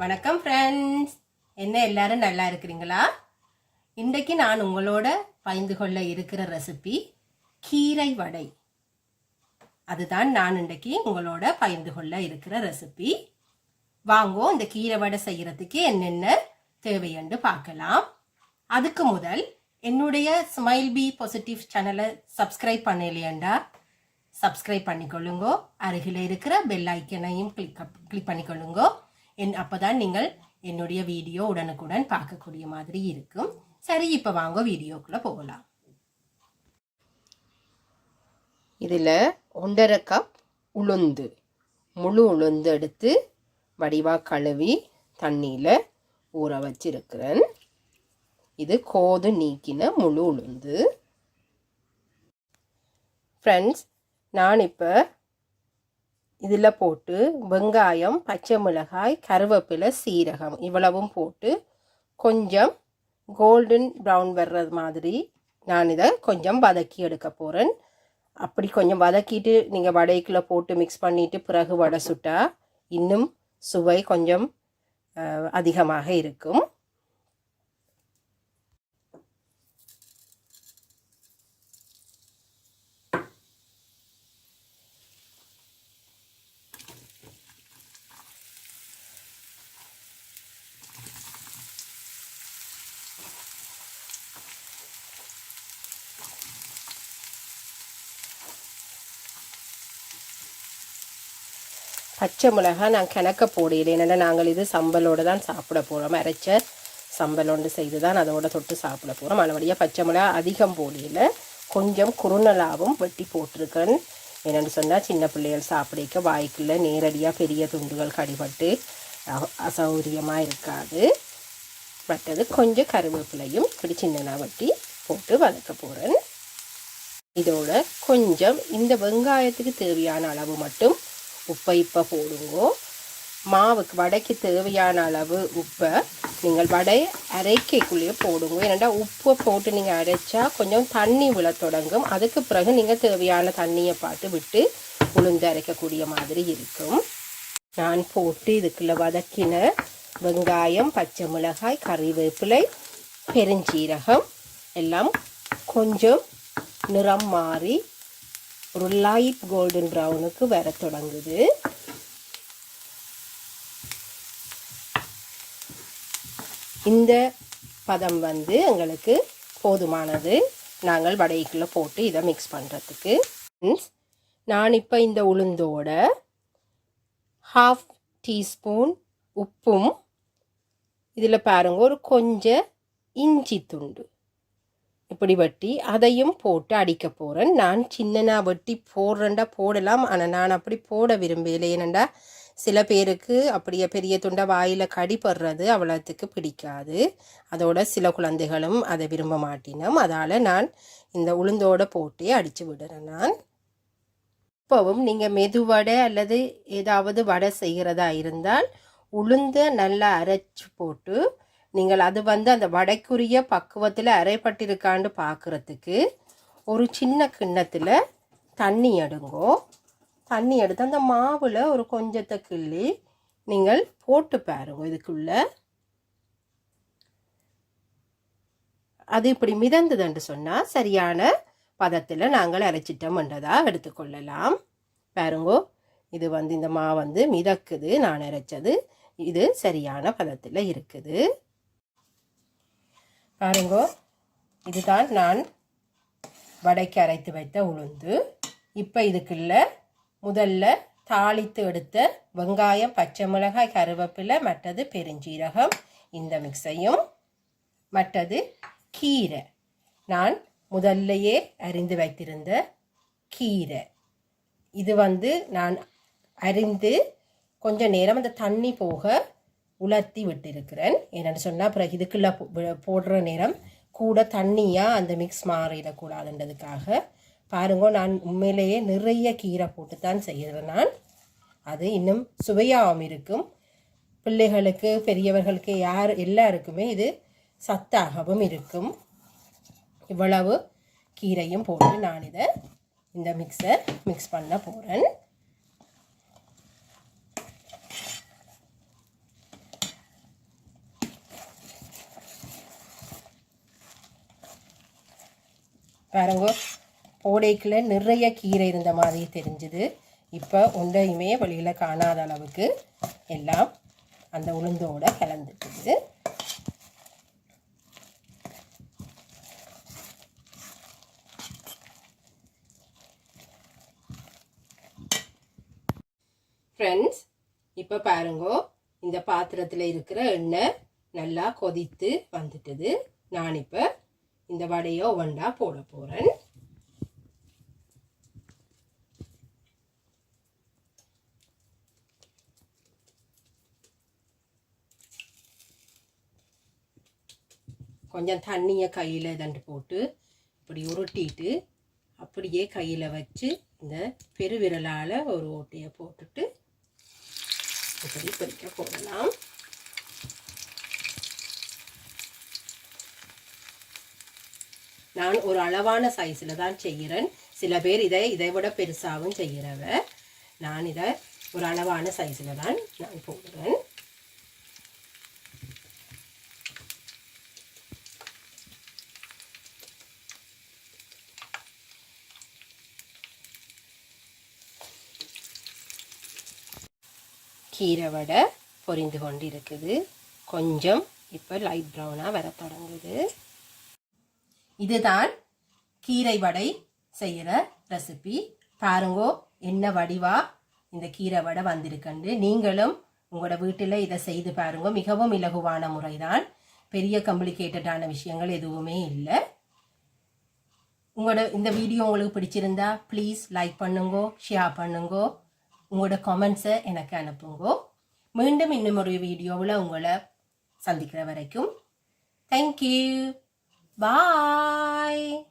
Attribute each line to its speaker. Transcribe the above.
Speaker 1: வணக்கம் ஃப்ரெண்ட்ஸ், என்ன எல்லாரும் நல்லா இருக்கிறீங்களா? இன்றைக்கு நான் உங்களோட பகிர்ந்து கொள்ள இருக்கிற ரெசிபி கீரை வடை. அதுதான் நான் இன்றைக்கு உங்களோட பகிர்ந்து கொள்ள இருக்கிற ரெசிபி. வாங்கோ இந்த கீரை வடை செய்யறதுக்கு என்னென்ன தேவைன்னு பார்க்கலாம். அதுக்கு முதல் என்னுடைய ஸ்மைல் பி பாசிட்டிவ் சேனலை சப்ஸ்கிரைப் பண்ணலையேண்டா சப்ஸ்கிரைப் பண்ணிக்கொள்ளுங்க. அருகில் இருக்கிற பெல் ஐக்கனையும் கிளிக் பண்ணிக்கொள்ளுங்க. அப்பதான் நீங்கள் என்னுடைய வீடியோ உடனுக்குடன் பார்க்கக்கூடிய மாதிரி இருக்கும். சரி, இப்போ வாங்க வீடியோக்குள்ள போகலாம். இதில் 1.5 கப் உளுந்து, முழு உளுந்து எடுத்து வடிவா கழுவி தண்ணியில் ஊற வச்சிருக்கிறேன். இது கோது நீக்கின முழு உளுந்து. ஃப்ரெண்ட்ஸ், நான் இப்போ இதில் போட்டு வெங்காயம், பச்சை மிளகாய், கருவேப்பிலை, சீரகம் இவ்வளவும் போட்டு கொஞ்சம் கோல்டன் ப்ரௌன் வர்றது மாதிரி நான் இதை கொஞ்சம் வதக்கி எடுக்க போகிறேன். அப்படி கொஞ்சம் வதக்கிட்டு நீங்கள் வடைக்குள்ளே போட்டு மிக்ஸ் பண்ணிவிட்டு பிறகு வடை சுட்டா இன்னும் சுவை கொஞ்சம் அதிகமாக இருக்கும். பச்சை மிளகாய் நான் கிணக்க போடையில, ஏன்னா நாங்கள் இது சம்பலோடு தான் சாப்பிட போகிறோம். அரைச்ச சம்பலோண்டு செய்து தான் அதோட தொட்டு சாப்பிட போகிறோம். மறுபடியாக பச்சை மிளகாய் அதிகம் போடையில் கொஞ்சம் குறுநலாவும் வெட்டி போட்டிருக்கேன். என்னென்னு சொன்னால் சின்ன பிள்ளைகள் சாப்பிடிக்க வாய்க்குள்ள நேரடியாக பெரிய துண்டுகள் கடிபட்டு அசௌகரியமாக இருக்காது. மற்றது கொஞ்சம் கருவேப்பிலையும் இப்படி சின்னனா வெட்டி போட்டு வதக்க போகிறேன். இதோட கொஞ்சம் இந்த வெங்காயத்துக்கு தேவையான அளவு மட்டும் உப்பை இப்போ போடுங்கோ. மாவுக்கு வடைக்கு தேவையான அளவு உப்பை நீங்கள் வடை அரைக்கைக்குள்ளேயே போடுங்க. ஏன்னா உப்பை போட்டு நீங்கள் அரைச்சா கொஞ்சம் தண்ணி விழ தொடங்கும். அதுக்கு பிறகு நீங்கள் தேவையான தண்ணியை பார்த்து விட்டு உளுந்து அரைக்கக்கூடிய மாதிரி இருக்கும். நான் போட்டு இதுக்குள்ளே வதக்கின வெங்காயம், பச்சை மிளகாய், கறிவேப்பிலை, பெருஞ்சீரகம் எல்லாம் கொஞ்சம் நிறம் மாறி ஒரு லைட் கோல்டன் ப்ரௌனுக்கு வர தொடங்குது. இந்த பதம் எங்களுக்கு போதுமானது நாங்கள் வடைக்குள்ளே போட்டு இதை மிக்ஸ் பண்ணுறதுக்கு. நான் இப்போ இந்த உளுந்தோட 1/2 டீஸ்பூன் உப்பும் இதில் பாருங்க ஒரு கொஞ்சம் இஞ்சி துண்டு இப்படி வெட்டி அதையும் போட்டு அடிக்க போகிறேன். நான் சின்னனா வெட்டி போடுறேன்டா போடலாம், ஆனால் நான் அப்படி போட விரும்பலை. ஏனண்டா சில பேருக்கு அப்படியே பெரிய துண்டை வாயில் கடிப்படுறது அவ்வளோத்துக்கு பிடிக்காது. அதோட சில குழந்தைகளும் அதை விரும்ப மாட்டினோம். அதால் நான் இந்த உளுந்தோடு போட்டே அடித்து விடுறேன். நான் இப்போவும் நீங்கள் மெதுவடை அல்லது ஏதாவது வடை செய்கிறதா இருந்தால் உளுந்தை நல்லா அரைச்சி போட்டு நீங்கள் அது அந்த வடைக்குரிய பக்குவத்தில் அரைப்பட்டிருக்கான்னு பார்க்குறதுக்கு ஒரு சின்ன கிண்ணத்தில் தண்ணி எடுங்கோ. தண்ணி எடுத்து அந்த மாவில் ஒரு கொஞ்சத்தை கிள்ளி நீங்கள் போட்டு பாருங்க. இதுக்குள்ளே அது இப்படி மிதந்ததுன்னு சொன்னால் சரியான பதத்தில் நாங்கள் அரைச்சிட்டோம்ன்றதாக எடுத்துக்கொள்ளலாம். பாருங்கோ, இது இந்த மாவு மிதக்குது. நான் அரைச்சது இது சரியான பதத்தில் இருக்குது. பாருங்கோ, இதுதான் நான் வடைக்கு அரைத்து வைத்த உளுந்து. இப்போ இதுக்குள்ள முதல்ல தாளித்து எடுத்த வெங்காயம், பச்சை மிளகாய், கருவேப்பிலை, மற்றது பெருஞ்சீரகம் இந்த மிக்ஸையும், மற்றது கீரை நான் முதல்லையே அரிந்து வைத்திருந்த கீரை இது நான் அரிந்து கொஞ்ச நேரம் அந்த தண்ணி போக உலர்த்தி விட்டிருக்கிறேன். என்னென்னு சொன்னால் பிறகு இதுக்குள்ளே போடுற நேரம் கூட தண்ணியாக அந்த மிக்ஸ் மாறிடக்கூடாதுன்றதுக்காக. பாருங்க, நான் உண்மையிலேயே நிறைய கீரை போட்டு தான் செய்கிறேன். நான் அது இன்னும் சுவையாகவும் இருக்கும். பிள்ளைகளுக்கு, பெரியவர்களுக்கு, எல்லாருக்குமே இது சத்தாகவும் இருக்கும். இவ்வளவு கீரையும் போட்டு நான் இதை இந்த மிக்ஸ் பண்ண போகிறேன். பாருங்க, போடைக்குள்ள நிறைய கீரை இருந்த மாதிரி தெரிஞ்சுது. இப்போ ஒன்றையுமே வெளியில் காணாத அளவுக்கு எல்லாம் அந்த உளுந்தோட கலந்துட்டுது. ஃப்ரெண்ட்ஸ், இப்போ பாருங்க, இந்த பாத்திரத்தில் இருக்கிற எண்ணெய் நல்லா கொதித்து வந்துட்டுது. நான் இப்போ இந்த வடையை ஒவ்வொன்றா போட போகிறேன். கொஞ்சம் தண்ணியை கையில் தண்டு போட்டு இப்படி உருட்டிட்டு அப்படியே கையில் வச்சு இந்த பெருவிரலால் ஒரு ஓட்டையை போட்டுட்டு இப்படி பொரிக்க போடலாம். நான் ஒரு அளவான சைஸில் தான் செய்கிறேன். சில பேர் இதை விட பெருசாகவும் செய்கிறவ. நான் இதை ஒரு அளவான சைஸில் தான் நான் போடுறேன். கீரை வடை பொரிந்து கொண்டு இருக்குது. கொஞ்சம் இப்போ லைட் ப்ரௌனாக வர தொடங்குது. இதுதான் கீரை வடை செய்கிற ரெசிபி. பாருங்கோ என்ன வடிவா இந்த கீரை வடை வந்திருக்குண்டு. நீங்களும் உங்களோட வீட்டில் இதை செய்து பாருங்க. மிகவும் இலகுவான முறைதான். பெரிய காம்ப்ளிகேட்டடான விஷயங்கள் எதுவுமே இல்லை. உங்களோட இந்த வீடியோ உங்களுக்கு பிடிச்சிருந்தா ப்ளீஸ் லைக் பண்ணுங்கோ, ஷேர் பண்ணுங்கோ, உங்களோட கமெண்ட்ஸை எனக்கு அனுப்புங்கோ. மீண்டும் இன்னும் ஒரு வீடியோவில் உங்களை சந்திக்கிற வரைக்கும் தேங்க்யூ. Bye.